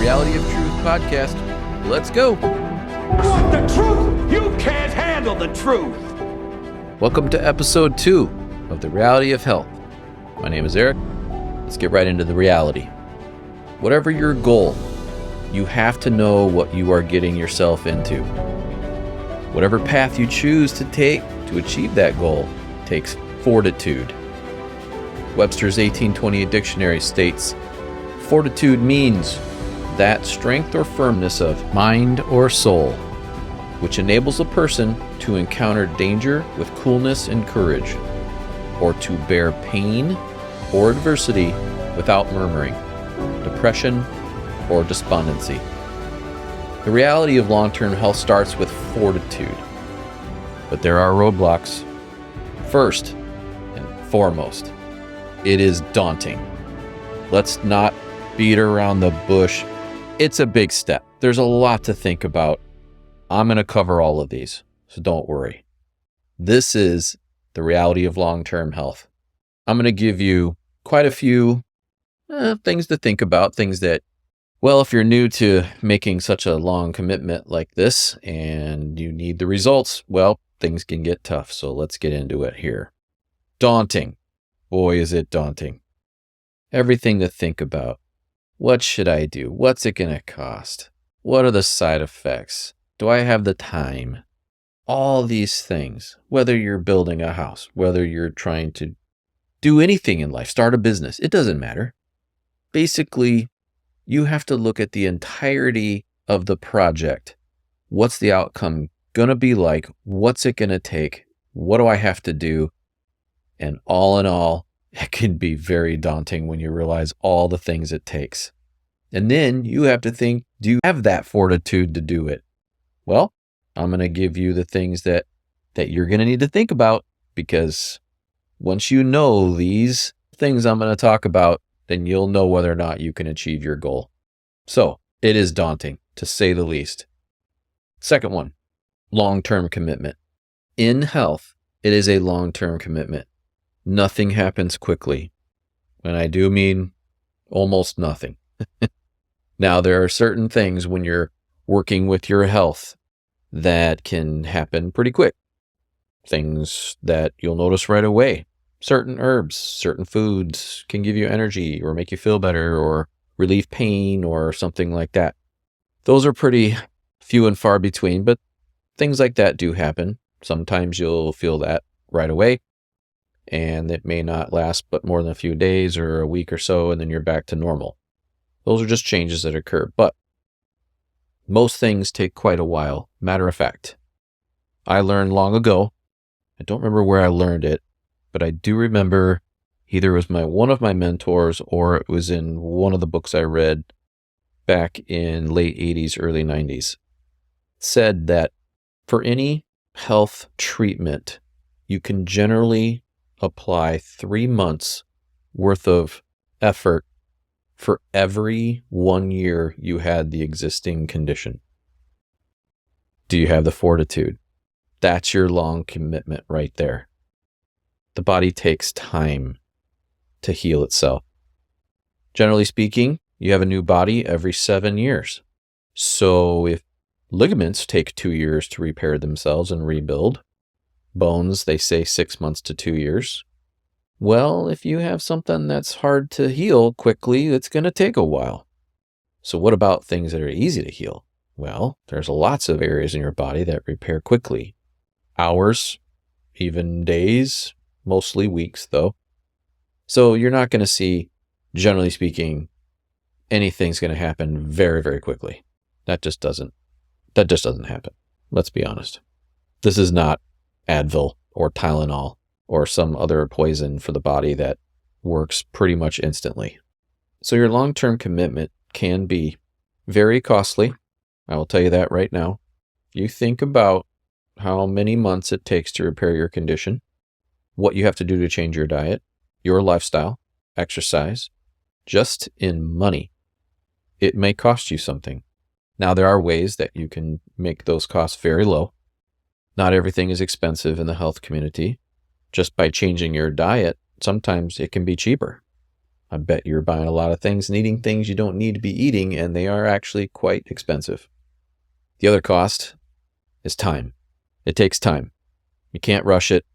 Reality of Truth podcast. Let's go. Want the truth? You can't handle the truth. Welcome to episode 2 of The Reality of Health. My name is Eric. Let's get right into the reality. Whatever your goal, you have to know what you are getting yourself into. Whatever path you choose to take to achieve that goal takes fortitude. Webster's 1828 dictionary states, fortitude means that strength or firmness of mind or soul, which enables a person to encounter danger with coolness and courage, or to bear pain or adversity without murmuring, depression, or despondency. The reality of long-term health starts with fortitude, but there are roadblocks. First and foremost, it is daunting. Let's not beat around the bush. It's a big step. There's a lot to think about. I'm going to cover all of these, so don't worry. This is the reality of long-term health. I'm going to give you quite a few things to think about, things that, well, if you're new to making such a long commitment like this and you need the results, well, things can get tough. So let's get into it here. Daunting. Boy, is it daunting. Everything to think about. What should I do? What's it going to cost? What are the side effects? Do I have the time? All these things, whether you're building a house, whether you're trying to do anything in life, start a business, it doesn't matter. Basically, you have to look at the entirety of the project. What's the outcome going to be like? What's it going to take? What do I have to do? And all in all, it can be very daunting when you realize all the things it takes. And then you have to think, do you have that fortitude to do it? Well, I'm going to give you the things that you're going to need to think about, because once you know these things I'm going to talk about, then you'll know whether or not you can achieve your goal. So it is daunting, to say the least. Second one, long-term commitment. In health, it is a long-term commitment. Nothing happens quickly. And I do mean almost nothing. Now, there are certain things when you're working with your health that can happen pretty quick. Things that you'll notice right away. Certain herbs, certain foods can give you energy or make you feel better or relieve pain or something like that. Those are pretty few and far between, but things like that do happen. Sometimes you'll feel that right away, and it may not last but more than a few days or a week or so, and then you're back to normal. Those are just changes that occur, but most things take quite a while. Matter of fact, I learned long ago, I don't remember where I learned it, but I do remember either it was one of my mentors or it was in one of the books I read back in late 80s, early 90s. It said that for any health treatment, you can generally apply 3 months worth of effort for every 1 year you had the existing condition. Do you have the fortitude? That's your long commitment right there. The body takes time to heal itself. Generally speaking, you have a new body every 7 years. So if ligaments take 2 years to repair themselves and rebuild, bones, they say 6 months to 2 years. Well, if you have something that's hard to heal quickly, it's going to take a while. So what about things that are easy to heal? Well, there's lots of areas in your body that repair quickly. Hours, even days, mostly weeks though. So you're not going to see, generally speaking, anything's going to happen very, very quickly. That just doesn't happen. Let's be honest. This is not Advil or Tylenol or some other poison for the body that works pretty much instantly. So your long-term commitment can be very costly. I will tell you that right now. You think about how many months it takes to repair your condition, what you have to do to change your diet, your lifestyle, exercise, just in money. It may cost you something. Now, there are ways that you can make those costs very low. Not everything is expensive in the health community. Just by changing your diet, sometimes it can be cheaper. I bet you're buying a lot of things and eating things you don't need to be eating, and they are actually quite expensive. The other cost is time. It takes time. You can't rush it.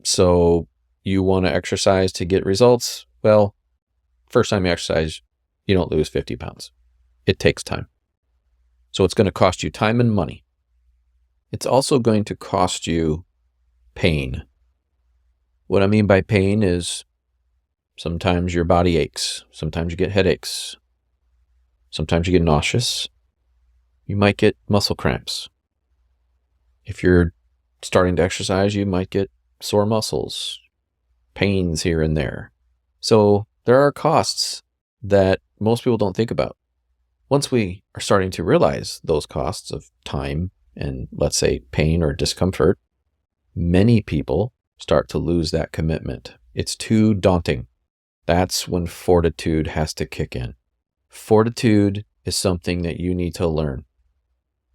So you want to exercise to get results? Well, first time you exercise, you don't lose 50 pounds. It takes time. So it's going to cost you time and money. It's also going to cost you pain. What I mean by pain is sometimes your body aches. Sometimes you get headaches. Sometimes you get nauseous. You might get muscle cramps. If you're starting to exercise, you might get sore muscles, pains here and there. So there are costs that most people don't think about. Once we are starting to realize those costs of time and, let's say, pain or discomfort, many people start to lose that commitment. It's too daunting. That's when fortitude has to kick in. Fortitude is something that you need to learn.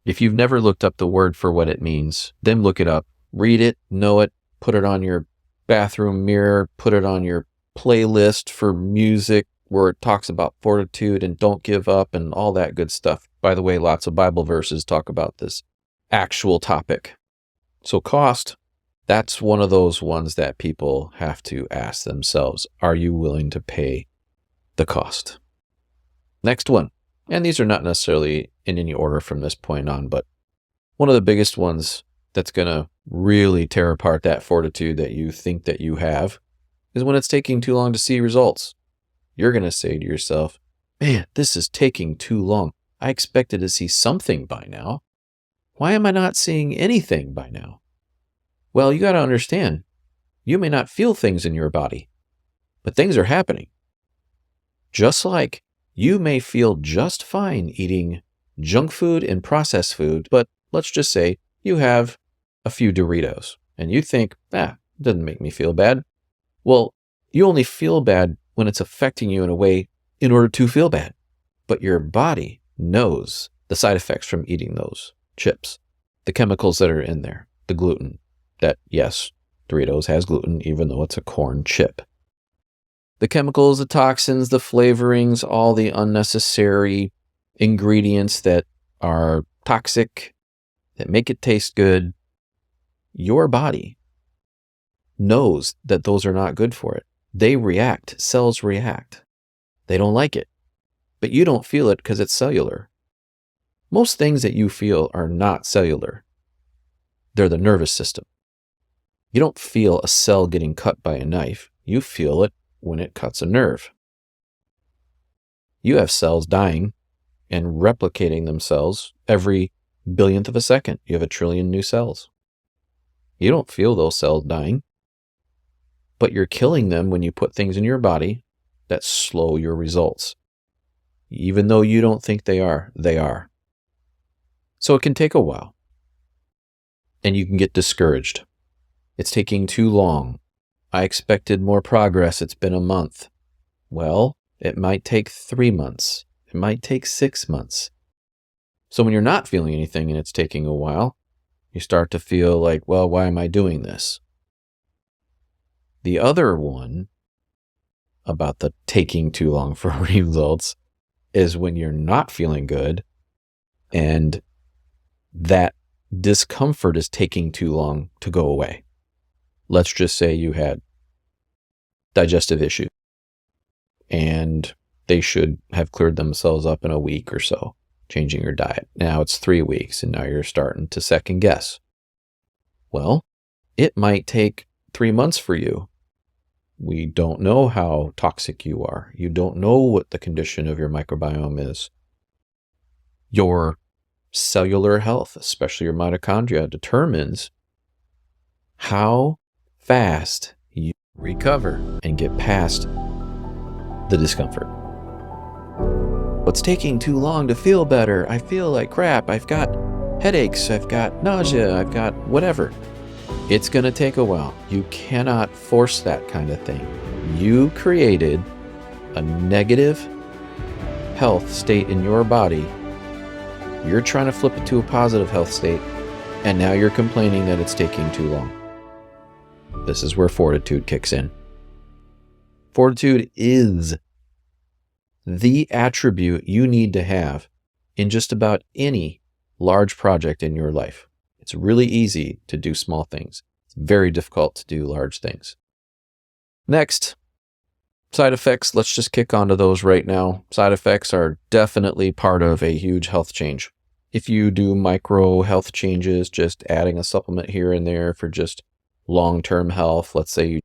If you've never looked up the word for what it means, then look it up. Read it, know it, put it on your bathroom mirror, put it on your playlist for music where it talks about fortitude and don't give up and all that good stuff. By the way, lots of Bible verses talk about this actual topic. So cost, that's one of those ones that people have to ask themselves. Are you willing to pay the cost? Next one. And these are not necessarily in any order from this point on, but one of the biggest ones that's going to really tear apart that fortitude that you think that you have is when it's taking too long to see results. You're going to say to yourself, man, this is taking too long. I expected to see something by now. Why am I not seeing anything by now? Well, you got to understand, you may not feel things in your body, but things are happening. Just like you may feel just fine eating junk food and processed food, but let's just say you have a few Doritos and you think, it doesn't make me feel bad. Well, you only feel bad when it's affecting you in a way in order to feel bad. But your body knows the side effects from eating those chips, the chemicals that are in there, the gluten, that yes, Doritos has gluten even though it's a corn chip. The chemicals, the toxins, the flavorings, all the unnecessary ingredients that are toxic, that make it taste good, your body knows that those are not good for it. They react. Cells react. They don't like it. But you don't feel it because it's cellular. Most things that you feel are not cellular. They're the nervous system. You don't feel a cell getting cut by a knife. You feel it when it cuts a nerve. You have cells dying and replicating themselves every billionth of a second. You have 1 trillion new cells. You don't feel those cells dying, but you're killing them when you put things in your body that slow your results. Even though you don't think they are, they are. So it can take a while, and you can get discouraged. It's taking too long. I expected more progress. It's been a month. Well, it might take 3 months. It might take 6 months. So when you're not feeling anything and it's taking a while, you start to feel like, well, why am I doing this? The other one about the taking too long for results is when you're not feeling good and that discomfort is taking too long to go away. Let's just say you had digestive issue and they should have cleared themselves up in a week or so, changing your diet. Now it's 3 weeks and now you're starting to second guess. Well, it might take 3 months for you. We don't know how toxic you are. You don't know what the condition of your microbiome is. Your cellular health, especially your mitochondria, determines how fast you recover and get past the discomfort. What's taking too long to feel better? I feel like crap. I've got headaches. I've got nausea. I've got whatever. It's going to take a while. You cannot force that kind of thing. You created a negative health state in your body. You're trying to flip it to a positive health state, and now you're complaining that it's taking too long. This is where fortitude kicks in. Fortitude is the attribute you need to have in just about any large project in your life. It's really easy to do small things. It's very difficult to do large things. Next, side effects. Let's just kick onto those right now. Side effects are definitely part of a huge health change. If you do micro health changes, just adding a supplement here and there for just long-term health, let's say you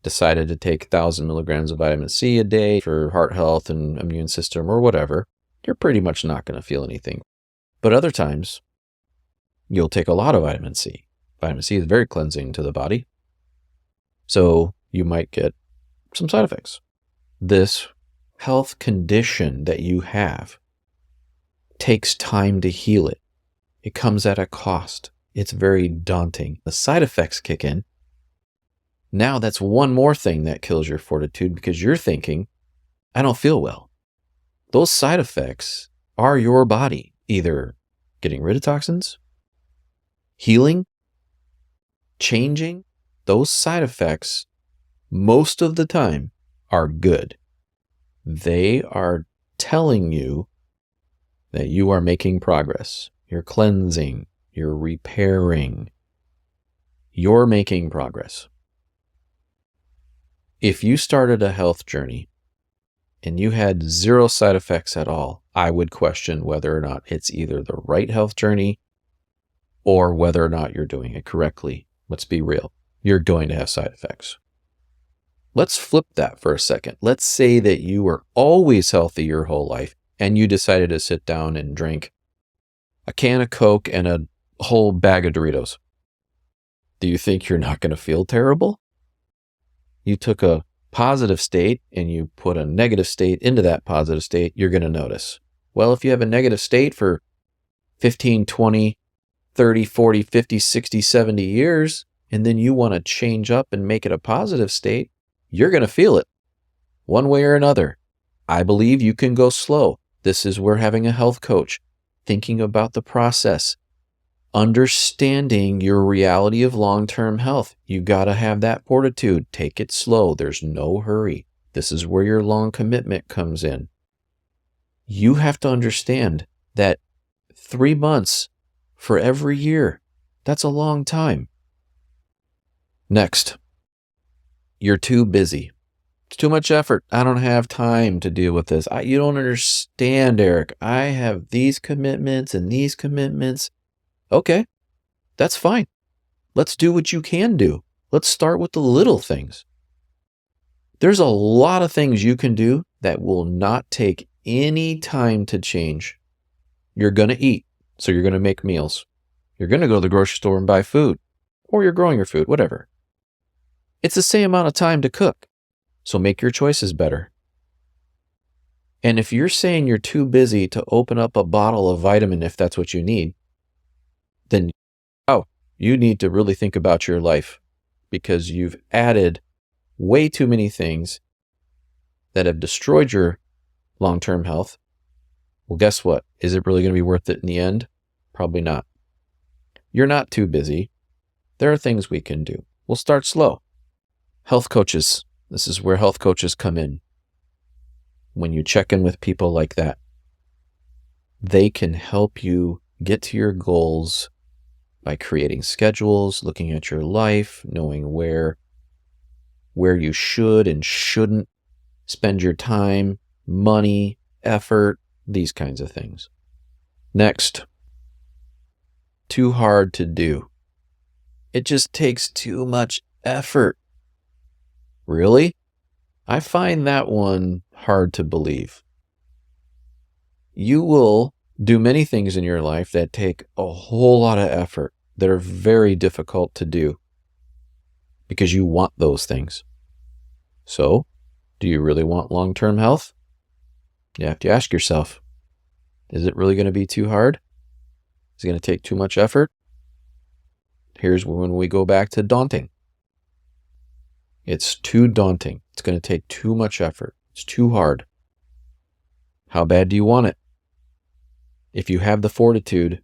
decided to take 1,000 milligrams of vitamin C a day for heart health and immune system or whatever, you're pretty much not going to feel anything. But other times, you'll take a lot of vitamin C. Vitamin C is very cleansing to the body. So you might get some side effects. This health condition that you have takes time to heal it. It comes at a cost. It's very daunting. The side effects kick in. Now that's one more thing that kills your fortitude because you're thinking, I don't feel well. Those side effects are your body either getting rid of toxins, healing, changing. Those side effects, most of the time, are good. They are telling you that you are making progress. You're cleansing. You're repairing. You're making progress. If you started a health journey and you had zero side effects at all, I would question whether or not it's either the right health journey or whether or not you're doing it correctly. Let's be real. You're going to have side effects. Let's flip that for a second. Let's say that you were always healthy your whole life and you decided to sit down and drink a can of Coke and a whole bag of Doritos. Do you think you're not going to feel terrible? You took a positive state and you put a negative state into that positive state, you're going to notice. Well, if you have a negative state for 15, 20, 30, 40, 50, 60, 70 years, and then you want to change up and make it a positive state, you're going to feel it one way or another. I believe you can go slow. This is where having a health coach, thinking about the process, understanding your reality of long-term health. You got to have that fortitude. Take it slow. There's no hurry. This is where your long commitment comes in. You have to understand that 3 months for every year, that's a long time. Next, you're too busy. It's too much effort. I don't have time to deal with this. You don't understand, Eric. I have these commitments and these commitments. Okay, that's fine. Let's do what you can do. Let's start with the little things. There's a lot of things you can do that will not take any time to change. You're going to eat, so you're going to make meals. You're going to go to the grocery store and buy food, or you're growing your food, whatever. It's the same amount of time to cook, so make your choices better. And if you're saying you're too busy to open up a bottle of vitamin if that's what you need, then you need to really think about your life because you've added way too many things that have destroyed your long-term health. Well, guess what? Is it really going to be worth it in the end? Probably not. You're not too busy. There are things we can do. We'll start slow. Health coaches. This is where health coaches come in. When you check in with people like that, they can help you get to your goals by creating schedules, looking at your life, knowing where you should and shouldn't spend your time, money, effort, these kinds of things. Next, too hard to do. It just takes too much effort. Really? I find that one hard to believe. You will do many things in your life that take a whole lot of effort that are very difficult to do because you want those things. So, do you really want long-term health? You have to ask yourself, is it really going to be too hard? Is it going to take too much effort? Here's when we go back to daunting. It's too daunting. It's going to take too much effort. It's too hard. How bad do you want it? If you have the fortitude,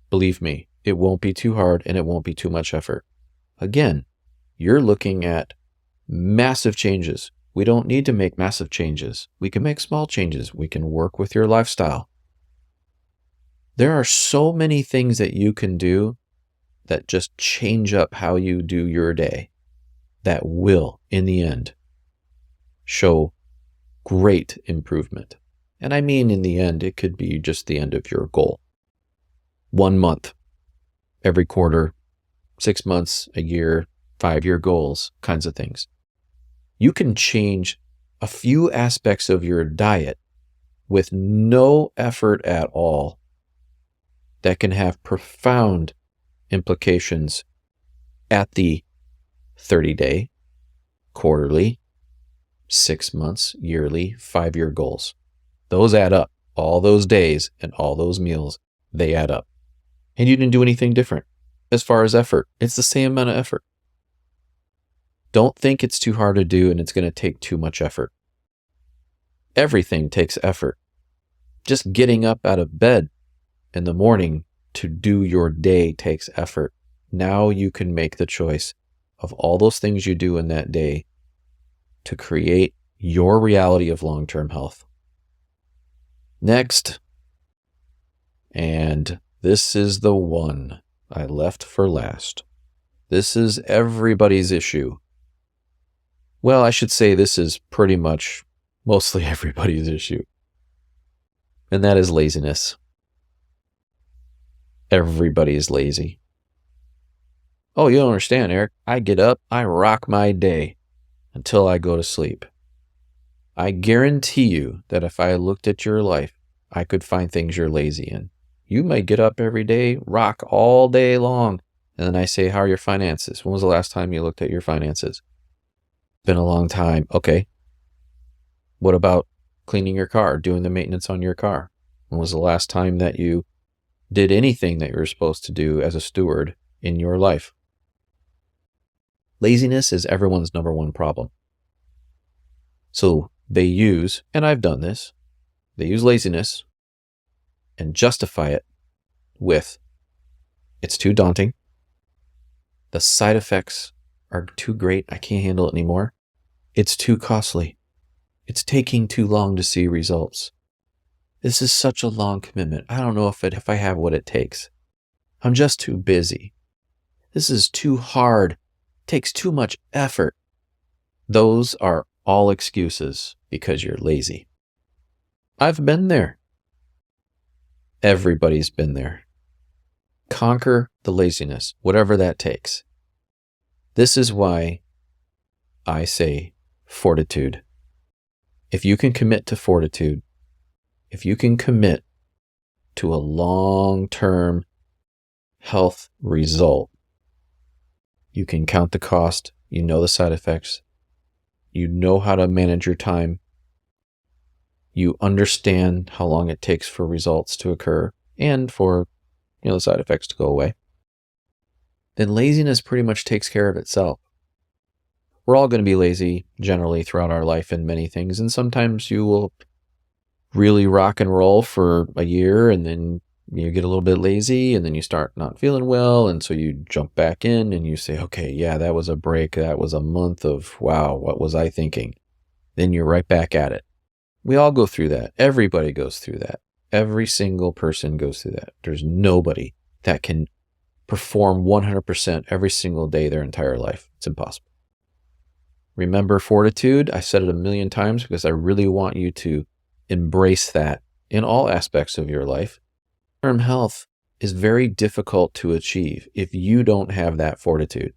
believe me, it won't be too hard and it won't be too much effort. Again, you're looking at massive changes We don't need to make massive changes. We can make small changes. We can work with your lifestyle. There are so many things that you can do that just change up how you do your day that will, in the end, show great improvement. And I mean, in the end, it could be just the end of your goal. 1 month, every quarter, 6 months, a year, 5-year goals, kinds of things. You can change a few aspects of your diet with no effort at all that can have profound implications at the 30-day, quarterly, 6 months, yearly, 5-year goals. Those add up. All those days and all those meals, they add up. And you didn't do anything different as far as effort. It's the same amount of effort. Don't think it's too hard to do and it's going to take too much effort. Everything takes effort. Just getting up out of bed in the morning to do your day takes effort. Now you can make the choice of all those things you do in that day to create your reality of long-term health. Next, and this is the one I left for last. This is everybody's issue. Well, I should say this is pretty much mostly everybody's issue. And that is laziness. Everybody is lazy. Oh, you don't understand, Eric. I get up, I rock my day until I go to sleep. I guarantee you that if I looked at your life, I could find things you're lazy in. You might get up every day, rock all day long, and then I say, how are your finances? When was the last time you looked at your finances? Been a long time. Okay. What about cleaning your car, doing the maintenance on your car? When was the last time that you did anything that you were supposed to do as a steward in your life? Laziness is everyone's number one problem. So they use, and I've done this, they use laziness and justify it with, it's too daunting. The side effects are too great. I can't handle it anymore. It's too costly. It's taking too long to see results. This is such a long commitment. I don't know if I have what it takes. I'm just too busy. This is too hard. It takes too much effort. Those are all excuses because you're lazy. I've been there. Everybody's been there. Conquer the laziness, whatever that takes. This is why I say fortitude. If you can commit to fortitude, if you can commit to a long-term health result, you can count the cost, you know the side effects, you know how to manage your time, you understand how long it takes for results to occur and for the side effects to go away, then laziness pretty much takes care of itself. We're all going to be lazy generally throughout our life in many things, and sometimes you will really rock and roll for a year and then you get a little bit lazy and then you start not feeling well, and so you jump back in and you say, okay, yeah, that was a break. That was a month of, wow, what was I thinking? Then you're right back at it. We all go through that. Everybody goes through that. Every single person goes through that. There's nobody that can perform 100% every single day their entire life. It's impossible. Remember fortitude. I said it a million times because I really want you to embrace that in all aspects of your life. Long-term health is very difficult to achieve if you don't have that fortitude.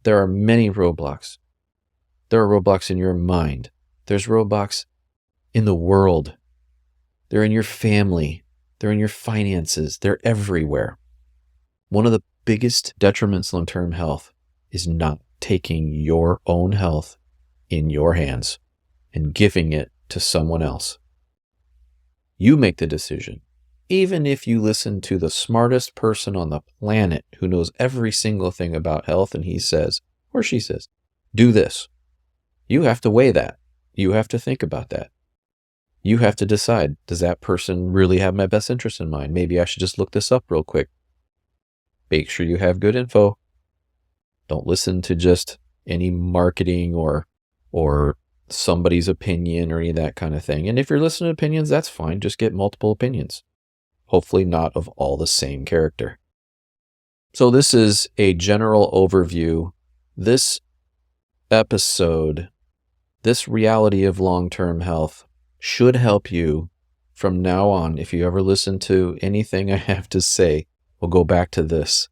There are many roadblocks. There are roadblocks in your mind. There's roadblocks in the world. They're in your family. They're in your finances. They're everywhere. One of the biggest detriments to long-term health is not taking your own health in your hands and giving it to someone else. You make the decision. Even if you listen to the smartest person on the planet who knows every single thing about health and he says, or she says, do this. You have to weigh that. You have to think about that. You have to decide, does that person really have my best interest in mind? Maybe I should just look this up real quick. Make sure you have good info. Don't listen to just any marketing or somebody's opinion or any of that kind of thing. And if you're listening to opinions, that's fine. Just get multiple opinions. Hopefully not of all the same character. So this is a general overview. This episode, this reality of long-term health should help you from now on. If you ever listen to anything I have to say, we'll go back to this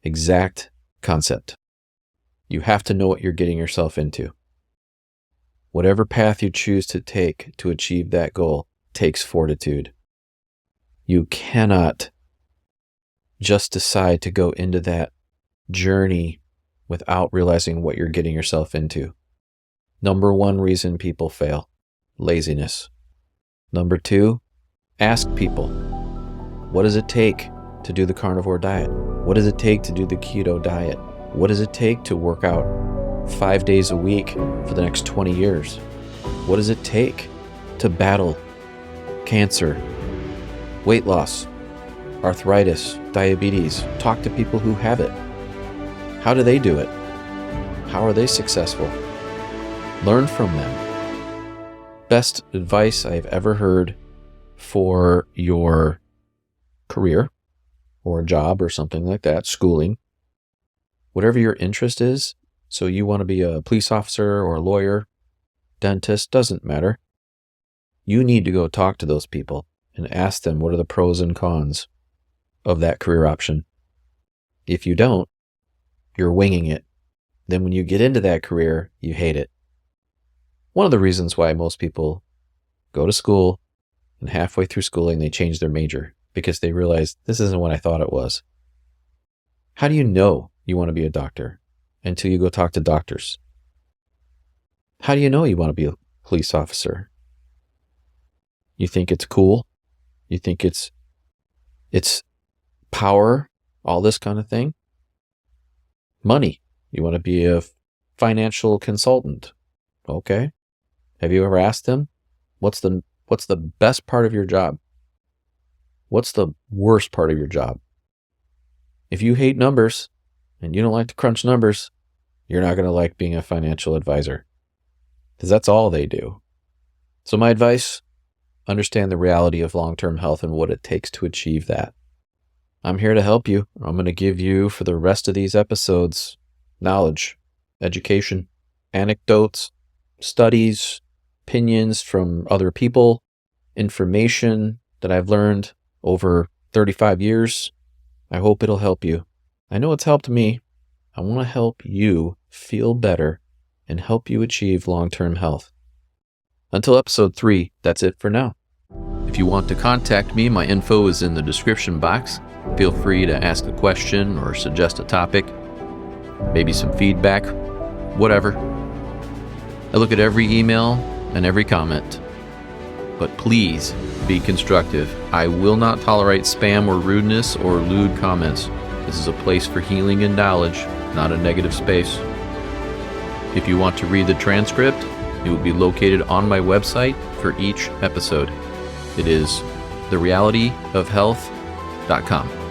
exact concept. You have to know what you're getting yourself into. Whatever path you choose to take to achieve that goal takes fortitude. You cannot just decide to go into that journey without realizing what you're getting yourself into. Number one reason people fail, laziness. Number two, ask people, what does it take to do the carnivore diet? What does it take to do the keto diet? What does it take to work out 5 days a week for the next 20 years? What does it take to battle cancer, weight loss, arthritis, diabetes? Talk to people who have it. How do they do it? How are they successful? Learn from them. Best advice I've ever heard for your career or a job or something like that, schooling, whatever your interest is. So you want to be a police officer or a lawyer, dentist, doesn't matter. You need to go talk to those people and ask them what are the pros and cons of that career option. If you don't, you're winging it. Then when you get into that career, you hate it. One of the reasons why most people go to school and halfway through schooling, they change their major because they realize this isn't what I thought it was. How do you know you want to be a doctor until you go talk to doctors? How do you know you want to be a police officer? You think it's cool? You think it's power, all this kind of thing? Money. You want to be a financial consultant. Okay. Have you ever asked them, what's the best part of your job? What's the worst part of your job? If you hate numbers and you don't like to crunch numbers, you're not going to like being a financial advisor because that's all they do. So my advice, understand the reality of long-term health and what it takes to achieve that. I'm here to help you. I'm going to give you, for the rest of these episodes, knowledge, education, anecdotes, studies, opinions from other people, information that I've learned over 35 years. I hope it'll help you. I know it's helped me. I want to help you feel better and help you achieve long-term health. Until episode 3, that's it for now. If you want to contact me, my info is in the description box. Feel free to ask a question or suggest a topic, maybe some feedback, whatever. I look at every email and every comment, but please be constructive. I will not tolerate spam or rudeness or lewd comments. This is a place for healing and knowledge, not a negative space. If you want to read the transcript, it will be located on my website for each episode. It is therealityofhealth.com.